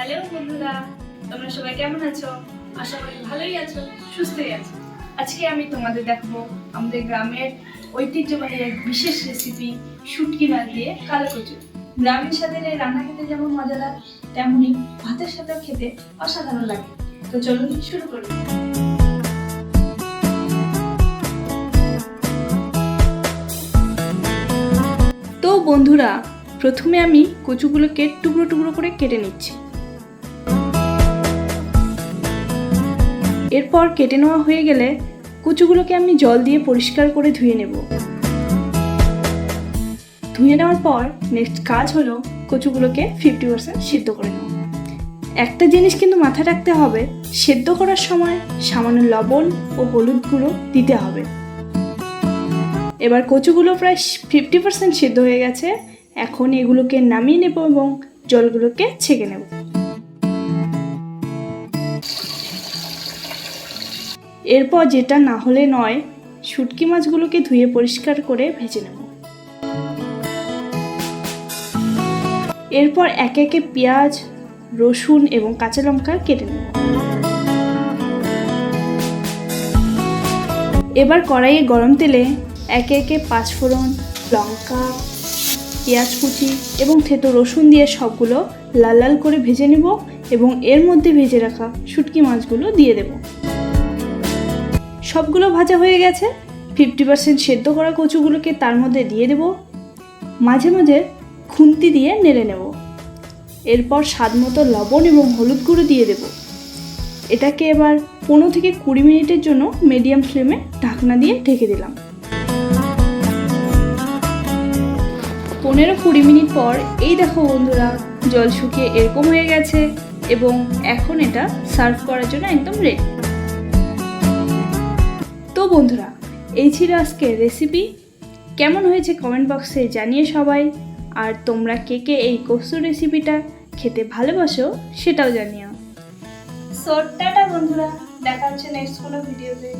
Hello বন্ধুরা, তোমরা সবাই কেমন আছো? আশা করি ভালোই আছো, সুস্থই আছো। আজকে আমি তোমাদের দেখাবো আমাদের গ্রামের ঐতিহ্যবাহী এক বিশেষ রেসিপি শুটকি মাছ দিয়ে কালো কচু। গ্রামের সাথে রান্না খেতে যেমন মজাদার, তেমনি ভাতের সাথেও খেতে অসাধারণ লাগে। তো চলুন শুরু করি। তো বন্ধুরা, প্রথমে আমি কচুগুলোকে টুকরো টুকরো করে কেটে নিচ্ছি। এরপর কেটে নেওয়া হয়ে গেলে কচুগুলোকে আমি জল দিয়ে পরিষ্কার করে ধুয়ে নেব। ধুয়ে নেওয়ার পর নেক্সট কাজ হলো কচুগুলোকে 50% সিদ্ধ করে নেব। একটা জিনিস কিন্তু মাথায় রাখতে হবে, সেদ্ধ করার সময় সামান্য লবণ ও হলুদ গুঁড়ো দিতে হবে। এবার কচুগুলো প্রায় 50% সিদ্ধ হয়ে গেছে। এখন এগুলোকে নামিয়ে নেব এবং জলগুলোকে ছেঁকে নেব। এরপর যেটা না হলে নয়, শুটকি মাছগুলোকে ধুয়ে পরিষ্কার করে ভেজে নেব। এরপর একে একে পেঁয়াজ, রসুন এবং কাঁচা লঙ্কা কেটে নেব। এবার কড়াইয়ে গরম তেলে একে একে পাঁচফোড়ন, লঙ্কা, পেঁয়াজ কুচি এবং থেতো রসুন দিয়ে সবগুলো লাল লাল করে ভেজে নেব এবং এর মধ্যে ভেজে রাখা শুটকি মাছগুলো দিয়ে দেব। সবগুলো ভাজা হয়ে গেছে। 50% সেদ্ধ করা কচুগুলোকে তার মধ্যে দিয়ে দেব। মাঝে মাঝে খুন্তি দিয়ে নেড়ে নেব। এরপর স্বাদমতো লবণ এবং হলুদ গুঁড়ো দিয়ে দেব। এটাকে এবার 15 থেকে 20 মিনিটের জন্য মিডিয়াম ফ্লেমে ঢাকনা দিয়ে ঢেকে দিলাম। 15-20 মিনিট পর এই দেখো বন্ধুরা, জল শুকিয়ে এরকম হয়ে গেছে এবং এখন এটা সার্ভ করার জন্য একদম রেডি। তো বন্ধুরা, এই ছিল আজকের রেসিপি। কেমন হয়েছে কমেন্ট বক্সে জানিয়ে সবাই। আর তোমরা কে কে এই কচু রেসিপিটা খেতে ভালোবাসো সেটাও জানিও। সো টাটা বন্ধুরা, দেখা হচ্ছে নেক্সট কোনো ভিডিওতে।